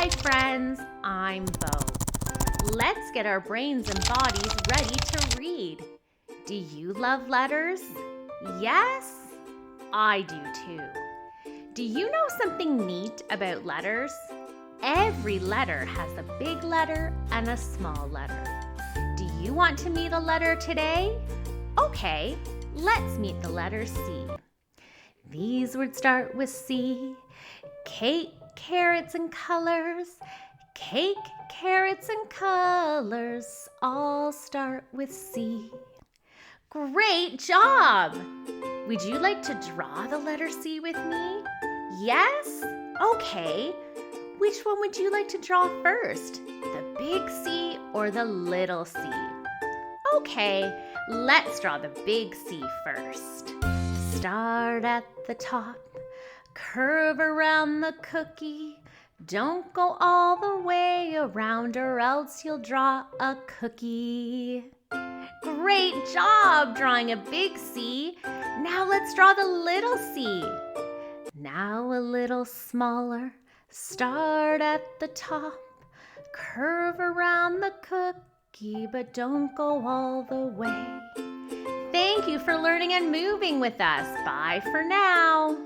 Hi friends, I'm Bo. Let's get our brains and bodies ready to read. Do you love letters? Yes? I do too. Do you know something neat about letters? Every letter has a big letter and a small letter. Do you want to meet a letter today? Okay, let's meet the letter C. These words start with C. Cake, carrots, and colors. Cake, carrots, and colors all start with C. Great job! Would you like to draw the letter C with me? Yes? Okay. Which one would you like to draw first? The big C or the little c? Okay, let's draw the big C first. Start at the top, curve around the cookie. Don't go all the way around or else you'll draw a cookie. Great job drawing a big C. Now let's draw the little c. Now a little smaller. Start at the top, curve around the cookie, but don't go all the way. Thank you for learning and moving with us. Bye for now.